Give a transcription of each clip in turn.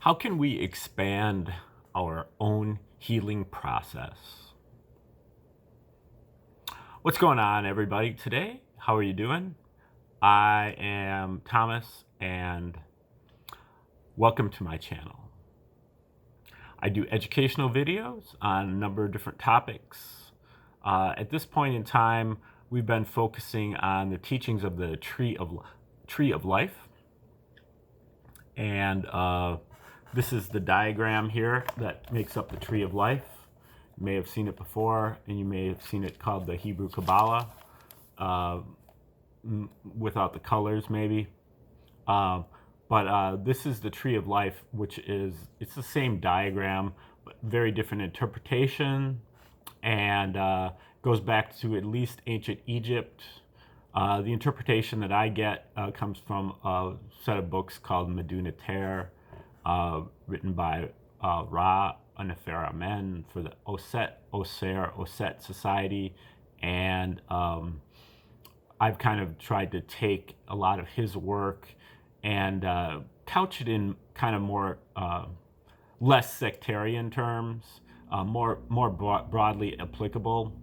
How can we expand our own healing process? What's going on, everybody, today? How are you doing? I am Thomas, and welcome to my channel. I do educational videos on a number of different topics. At this point in time, we've been focusing on the teachings of the Tree of Life, and this is the diagram here that makes up the Tree of Life. You may have seen it before, and you may have seen it called the Hebrew Kabbalah, without the colors maybe. But this is the Tree of Life, which it's the same diagram, but very different interpretation, and goes back to at least ancient Egypt. The interpretation that I get comes from a set of books called Meduniter, written by Ra Anefera Men for the Oser Society, and I've kind of tried to take a lot of his work and couch it in kind of more less sectarian terms, more broadly applicable.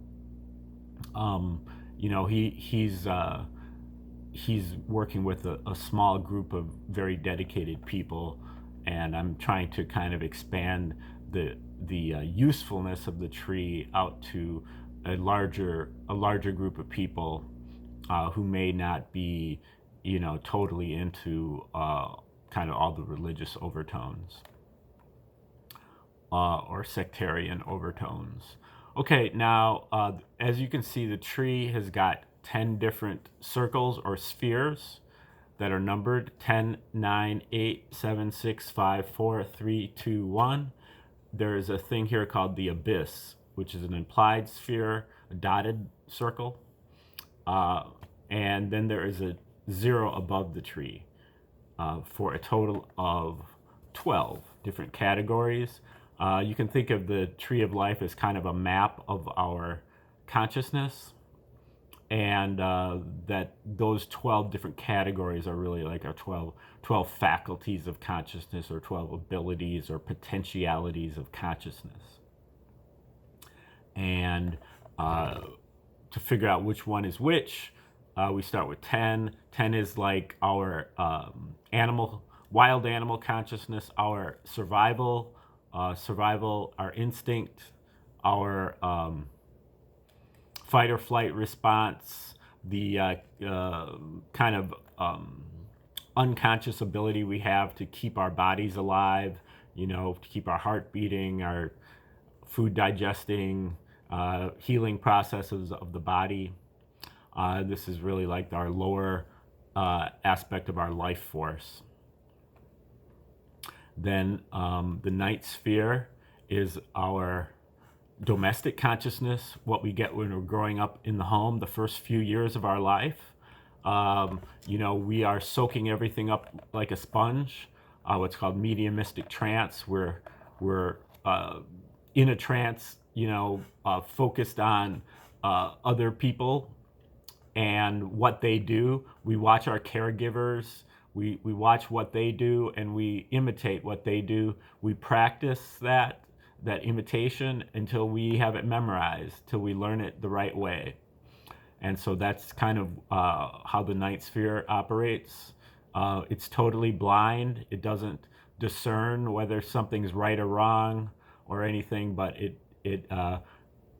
You know, he's working with a small group of very dedicated people, and I'm trying to kind of expand the usefulness of the tree out to a larger group of people who may not be, you know, totally into kind of all the religious overtones or sectarian overtones. Okay, now as you can see, the tree has got 10 different circles or spheres that are numbered 10, 9, 8, 7, 6, 5, 4, 3, 2, 1. There is a thing here called the abyss, which is an implied sphere, a dotted circle. And then there is a 0 above the tree for a total of 12 different categories. You can think of the Tree of Life as kind of a map of our consciousness, and that those 12 different categories are really like our 12 faculties of consciousness, or 12 abilities or potentialities of consciousness. And to figure out which one is which, we start with 10. 10 is like our wild animal consciousness, our survival, our instinct, our fight or flight response, the kind of unconscious ability we have to keep our bodies alive, you know, to keep our heart beating, our food digesting, healing processes of the body. This is really like our lower aspect of our life force. Then the ninth sphere is our domestic consciousness, what we get when we're growing up in the home, the first few years of our life. You know, we are soaking everything up like a sponge, what's called mediumistic trance. We're in a trance, you know, focused on other people and what they do. We watch our caregivers. We watch what they do, and we imitate what they do. We practice that imitation until we have it memorized, till we learn it the right way. And so that's kind of how the ninth sphere operates. It's totally blind. It doesn't discern whether something's right or wrong or anything, but it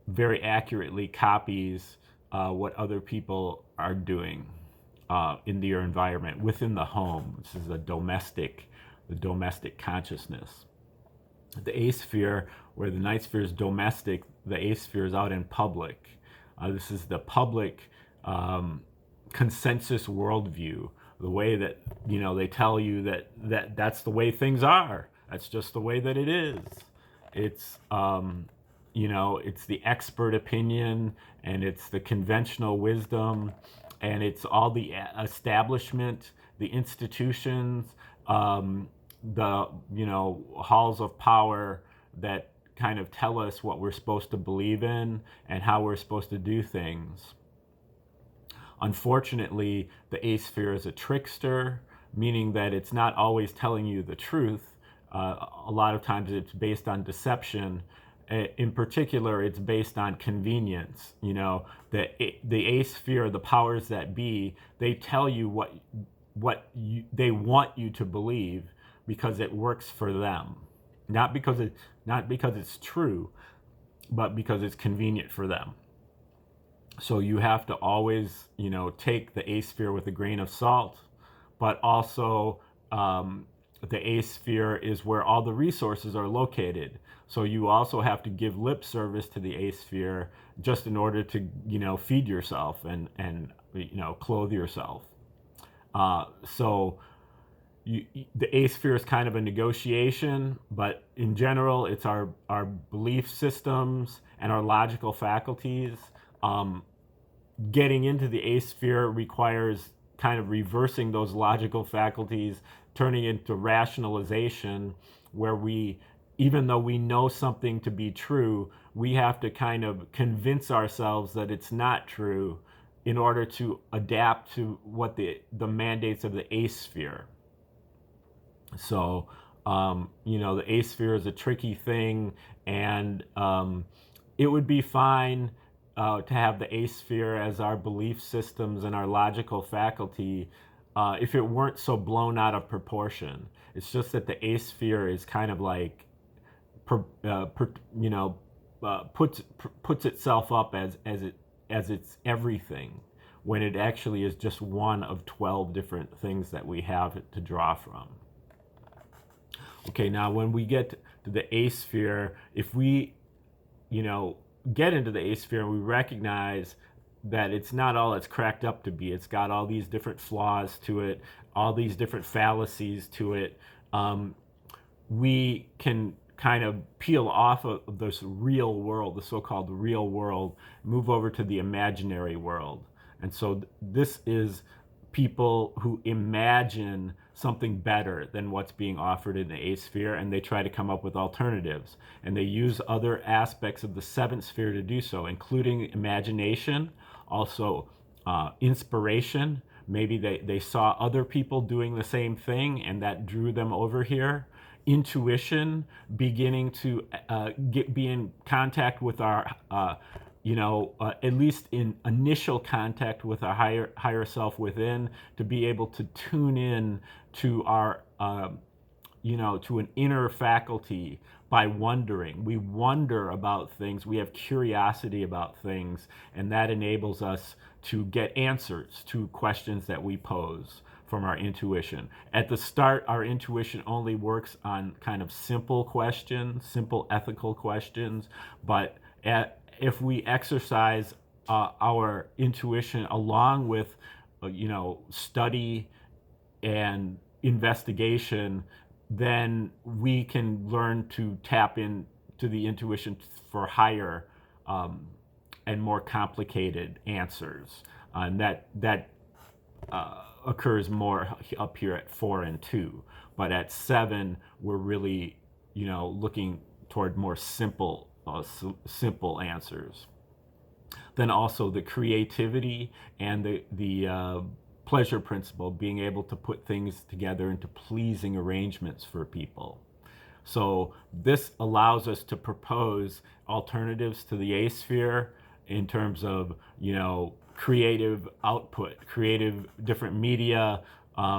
very accurately copies what other people are doing in your environment within the home. This is the domestic consciousness. The eighth sphere, where the ninth sphere is domestic, the eighth sphere is out in public. This is the public consensus worldview, the way that, you know, they tell you that that's the way things are. That's just the way that it is. It's you know, it's the expert opinion, and it's the conventional wisdom, and it's all the establishment, the institutions, the, you know, halls of power that kind of tell us what we're supposed to believe in and how we're supposed to do things. Unfortunately, the eighth sphere is a trickster, meaning that it's not always telling you the truth. A lot of times it's based on deception. In particular, it's based on convenience. You know, the A-sphere, the powers that be, they tell you what they want you to believe because it works for them, not because it's true, but because it's convenient for them. So you have to always, you know, take the A-sphere with a grain of salt, but also the A-sphere is where all the resources are located. So you also have to give lip service to the A-sphere just in order to, you know, feed yourself and you know, clothe yourself. So the A-sphere is kind of a negotiation, but in general, it's our belief systems and our logical faculties. Getting into the A-sphere requires kind of reversing those logical faculties, turning into rationalization, where we, even though we know something to be true, we have to kind of convince ourselves that it's not true in order to adapt to what the mandates of the A-sphere. So, you know, the A-sphere is a tricky thing, and it would be fine to have the A-sphere as our belief systems and our logical faculty if it weren't so blown out of proportion. It's just that the A-sphere is kind of like, you know, puts itself up as it's everything, when it actually is just one of 12 different things that we have to draw from. Okay, now when we get to the A-sphere, if we, you know, get into the A-sphere and we recognize that it's not all it's cracked up to be, it's got all these different flaws to it, all these different fallacies to it, we can kind of peel off of this real world, the so-called real world, move over to the imaginary world. And so this is people who imagine something better than what's being offered in the A-sphere, and they try to come up with alternatives. And they use other aspects of the seventh sphere to do so, including imagination, also inspiration. Maybe they saw other people doing the same thing and that drew them over here. Intuition, beginning to be in contact with our you know, at least in initial contact with our higher self within, to be able to tune in to our, you know, to an inner faculty by wondering. We wonder about things, we have curiosity about things, and that enables us to get answers to questions that we pose from our intuition. At the start, our intuition only works on kind of simple questions, simple ethical questions, but if we exercise our intuition along with, you know, study and investigation, then we can learn to tap into the intuition for higher and more complicated answers. And that occurs more up here at 4 and 2. But at 7, we're really, you know, looking toward more simple answers. Then also the creativity and the pleasure principle, being able to put things together into pleasing arrangements for people. So this allows us to propose alternatives to the A-sphere in terms of, you know, creative output, creative different media,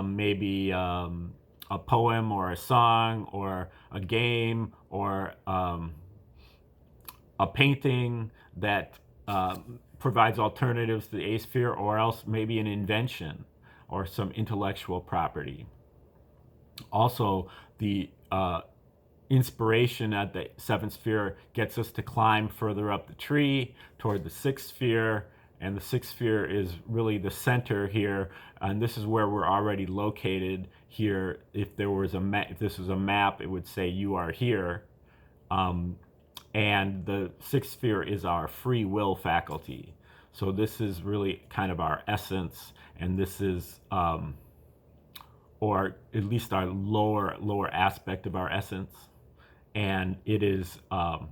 maybe a poem or a song or a game or a painting that provides alternatives to the A-sphere, or else maybe an invention or some intellectual property. Also, the inspiration at the 7th sphere gets us to climb further up the tree toward the 6th sphere, and the 6th sphere is really the center here, and this is where we're already located here. If there was if this was a map, it would say you are here. And the 6th sphere is our free will faculty. So this is really kind of our essence, and this is, or at least our lower aspect of our essence. And it is our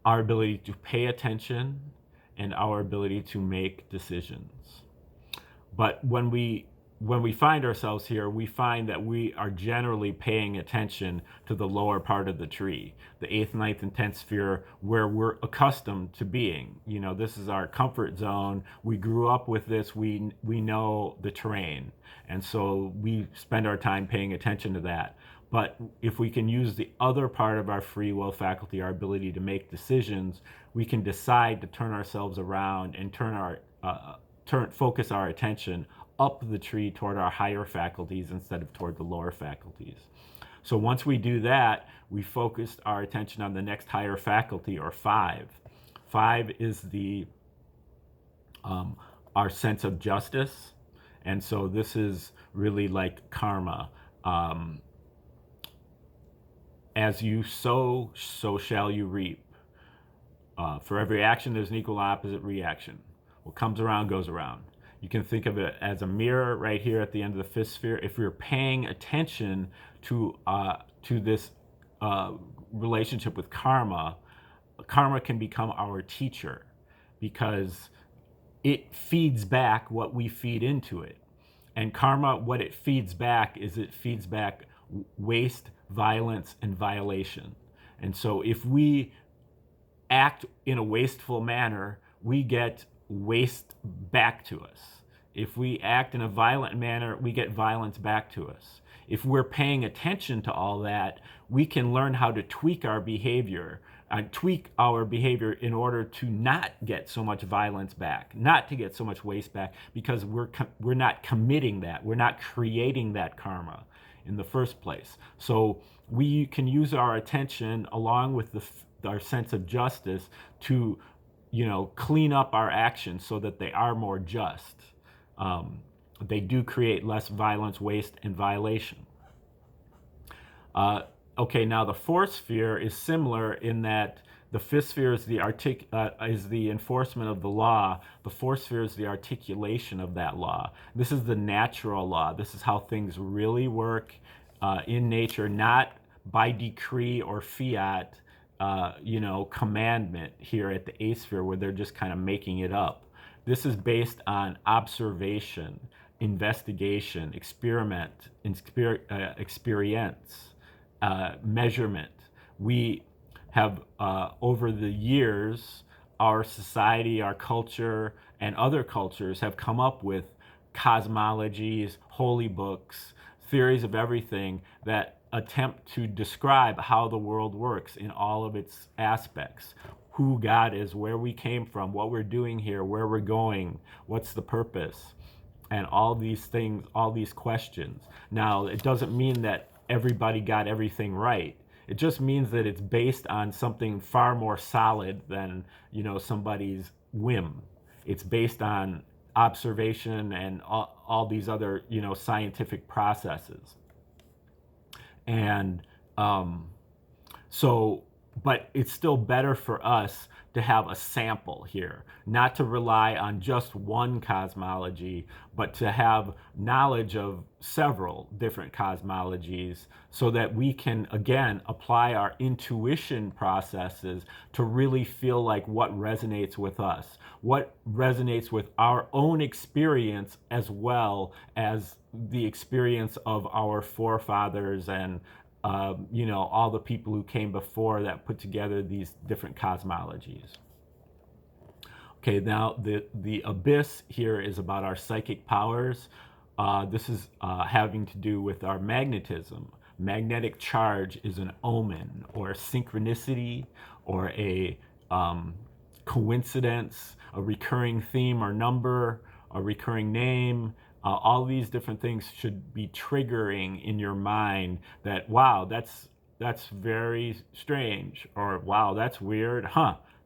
ability to pay attention and our ability to make decisions. But when we when we find ourselves here, we find that we are generally paying attention to the lower part of the tree, the 8th, 9th, and 10th sphere, where we're accustomed to being. You know, this is our comfort zone. We grew up with this. We know the terrain. And so we spend our time paying attention to that. But if we can use the other part of our free will faculty, our ability to make decisions, we can decide to turn ourselves around and focus our attention up the tree toward our higher faculties instead of toward the lower faculties. So once we do that, we focused our attention on the next higher faculty, or 5. 5 is our sense of justice. And so this is really like karma. As you sow, so shall you reap. For every action, there's an equal and opposite reaction. What comes around goes around. You can think of it as a mirror right here at the end of the 5th sphere. If we're paying attention to this relationship with karma, karma can become our teacher, because it feeds back what we feed into it. And karma, what it feeds back is it feeds back waste, violence, and violation. And so if we act in a wasteful manner, we get waste back to us. If we act in a violent manner, we get violence back to us. If we're paying attention to all that, we can learn how to tweak our behavior in order to not get so much violence back, not to get so much waste back, because we're not committing that. We're not creating that karma in the first place. So we can use our attention along with our sense of justice to, clean up our actions so that they are more just. They do create less violence, waste, and violation. Okay, now the 4th sphere is similar in that the 5th sphere is the enforcement of the law. The 4th sphere is the articulation of that law. This is the natural law. This is how things really work in nature, not by decree or fiat, commandment here at the 8th sphere, where they're just kind of making it up. This is based on observation, investigation, experience, measurement. We have, over the years, our society, our culture, and other cultures have come up with cosmologies, holy books, theories of everything that attempt to describe how the world works in all of its aspects. Who God is, where we came from, what we're doing here, where we're going, what's the purpose, and all these things, all these questions. Now, it doesn't mean that everybody got everything right. It just means that it's based on something far more solid than, somebody's whim. It's based on observation and all these other, scientific processes. And but it's still better for us to have a sample here, not to rely on just one cosmology, but to have knowledge of several different cosmologies so that we can, again, apply our intuition processes to really feel like what resonates with us, what resonates with our own experience, as well as the experience of our forefathers and all the people who came before that put together these different cosmologies. Okay, now the abyss here is about our psychic powers. This is having to do with our magnetism. Magnetic charge is an omen or a synchronicity or a coincidence, a recurring theme or number, a recurring name. All these different things should be triggering in your mind that, wow, that's very strange, or wow, that's weird,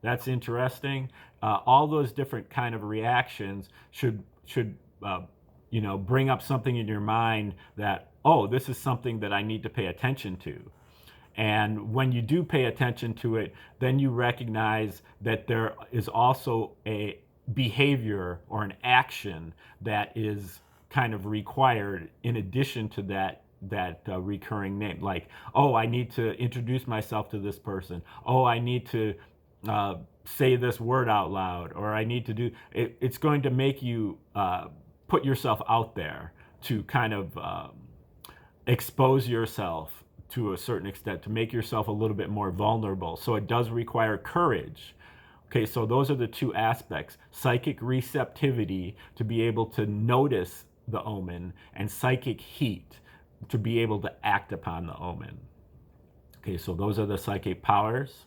that's interesting. All those different kind of reactions should bring up something in your mind that, oh, this is something that I need to pay attention to. And when you do pay attention to it, then you recognize that there is also a behavior or an action that is kind of required in addition to that recurring name. Like, oh, I need to introduce myself to this person. Oh, I need to say this word out loud, or I need to do it. It's going to make you put yourself out there. to kind of expose yourself to a certain extent, to make yourself a little bit more vulnerable. So it does require courage. Okay, so those are the two aspects: psychic receptivity to be able to notice the omen, and psychic heat to be able to act upon the omen. Okay, so those are the psychic powers.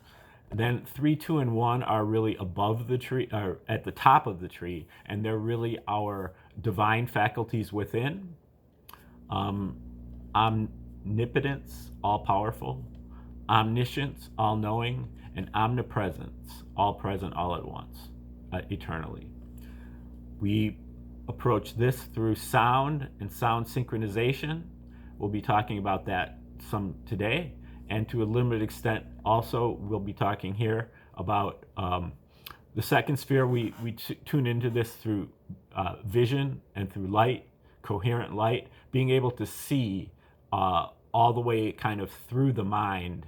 Then 3, 2, and 1 are really above the tree, or at the top of the tree, and they're really our divine faculties within. Omnipotence, all powerful; omniscience, all knowing; and omnipresence, all present, all at once, eternally. We approach this through sound and sound synchronization. We'll be talking about that some today. And to a limited extent, also, we'll be talking here about the second sphere. We tune into this through vision and through light, coherent light, being able to see all the way kind of through the mind,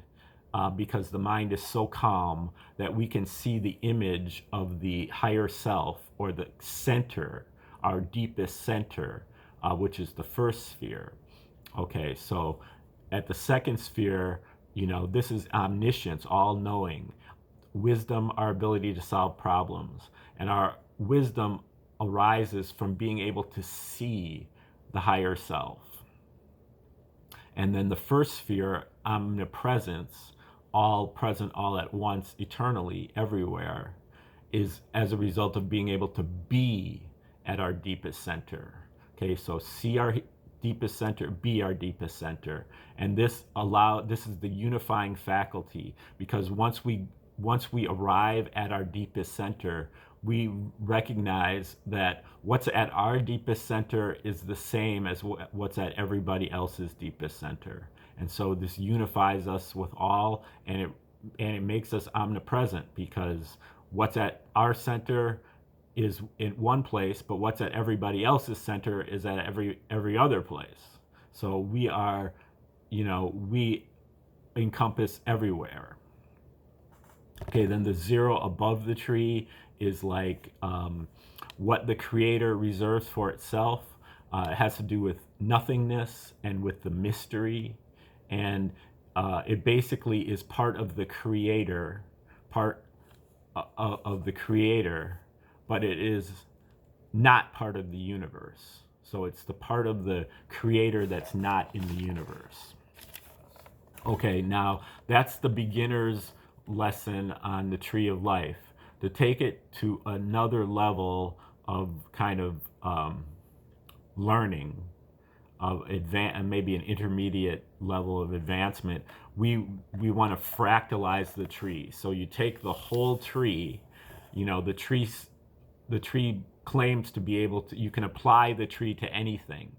because the mind is so calm that we can see the image of the higher self, or the center, our deepest center, which is the first sphere. Okay, so at the second sphere, this is omniscience, all knowing; wisdom, our ability to solve problems. And our wisdom arises from being able to see the higher self. And then the first sphere, omnipresence, all present, all at once, eternally, everywhere, is as a result of being able to be at our deepest center. Okay, so see our deepest center, be our deepest center. And this is the unifying faculty, because once we arrive at our deepest center, we recognize that what's at our deepest center is the same as what's at everybody else's deepest center. And so this unifies us with all, and it makes us omnipresent, because what's at our center is in one place, but what's at everybody else's center is at every other place. So we are, we encompass everywhere. Okay, then the 0 above the tree is like what the creator reserves for itself. It has to do with nothingness and with the mystery. And it basically is part of the creator, of the creator, but it is not part of the universe. So it's the part of the creator that's not in the universe. Okay, now that's the beginner's lesson on the Tree of Life. To take it to another level of kind of learning, of and maybe an intermediate level of advancement, we want to fractalize the tree. So you take the whole tree. The tree claims to be able to, you can apply the tree to anything.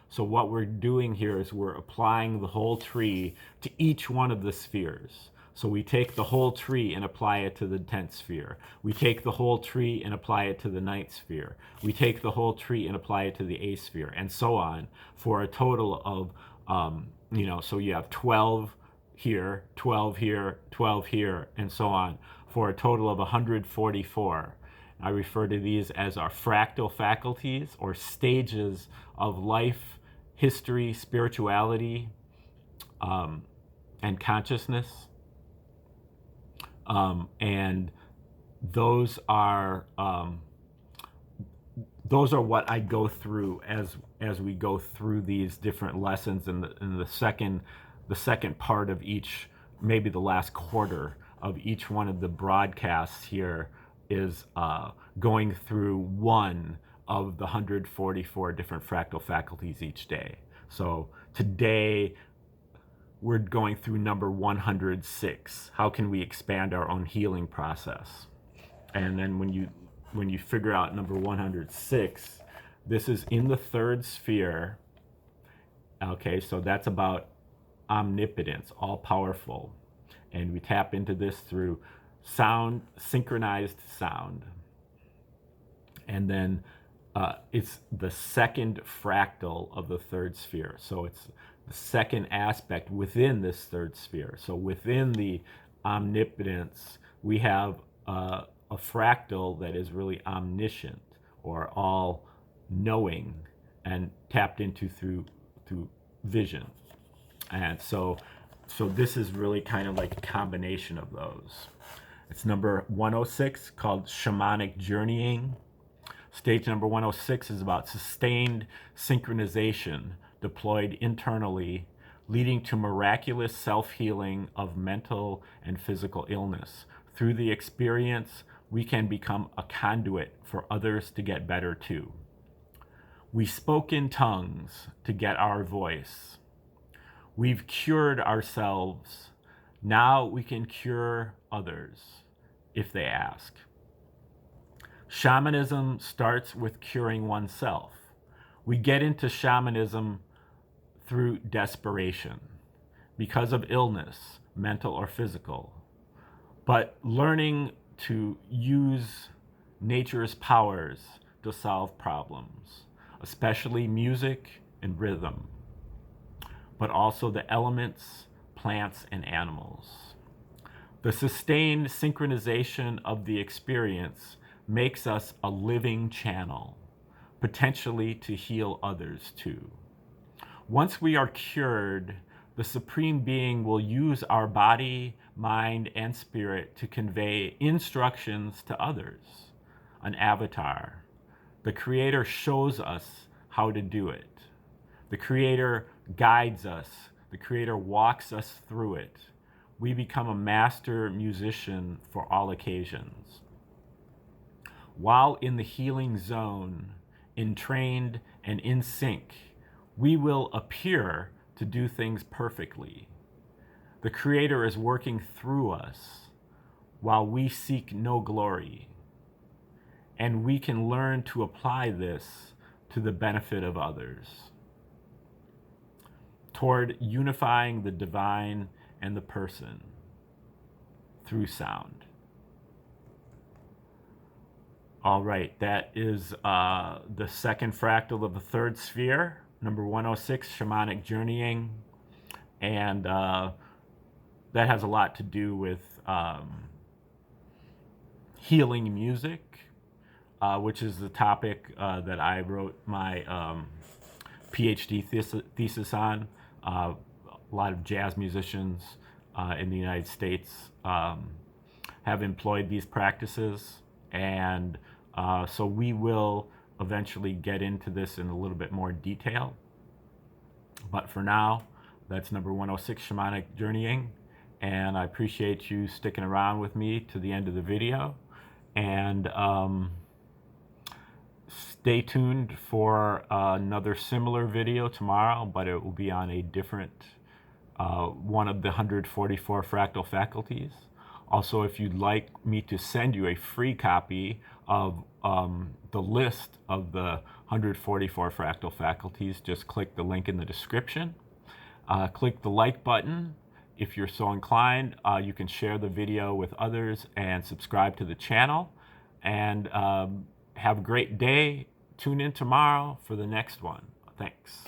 So what we're doing here is we're applying the whole tree to each one of the spheres. So we take the whole tree and apply it to the 10th sphere. We take the whole tree and apply it to the 9th sphere. We take the whole tree and apply it to the 8th sphere, and so on, for a total of, so you have 12 here, 12 here, 12 here, and so on, for a total of 144. I refer to these as our fractal faculties, or stages of life, history, spirituality, and consciousness. And those are what I go through as we go through these different lessons in the second part of each, maybe the last quarter of each one of the broadcasts here is going through one of the 144 different fractal faculties each day. So today we're going through number 106. How can we expand our own healing process? And then when you figure out number 106, this is in the 3rd sphere. Okay, so that's about omnipotence, all powerful. And we tap into this through sound, synchronized sound. And then it's the 2nd fractal of the 3rd sphere. So it's the 2nd aspect within this 3rd sphere. So within the omnipotence, we have a fractal that is really omniscient, or all knowing. and tapped into through vision. And so this is really kind of like a combination of those. It's number 106, called Shamanic Journeying. Stage number 106 is about sustained synchronization deployed internally, leading to miraculous self-healing of mental and physical illness. Through the experience, we can become a conduit for others to get better too. We spoke in tongues to get our voice. We've cured ourselves. Now we can cure others if they ask. Shamanism starts with curing oneself. We get into shamanism through desperation because of illness, mental or physical. But learning to use nature's powers to solve problems, especially music and rhythm, but also the elements, plants, and animals. The sustained synchronization of the experience makes us a living channel, potentially to heal others too. Once we are cured, the Supreme Being will use our body, mind, and spirit to convey instructions to others, an avatar. The Creator shows us how to do it. The Creator guides us. The Creator walks us through it. We become a master musician for all occasions. While in the healing zone, entrained and in sync, we will appear to do things perfectly. The Creator is working through us while we seek no glory. And we can learn to apply this to the benefit of others, toward unifying the divine and the person through sound. All right, that is the second fractal of the third sphere, number 106, Shamanic Journeying. And that has a lot to do with healing music, which is the topic that I wrote my PhD thesis on. A lot of jazz musicians in the United States have employed these practices, and so we will eventually get into this in a little bit more detail. But for now, that's number 106, Shamanic Journeying, and I appreciate you sticking around with me to the end of the video. And stay tuned for another similar video tomorrow, but it will be on a different one of the 144 fractal faculties. Also, if you'd like me to send you a free copy of the list of the 144 fractal faculties, just click the link in the description. Click the like button. If you're so inclined, you can share the video with others and subscribe to the channel. And have a great day. Tune in tomorrow for the next one. Thanks.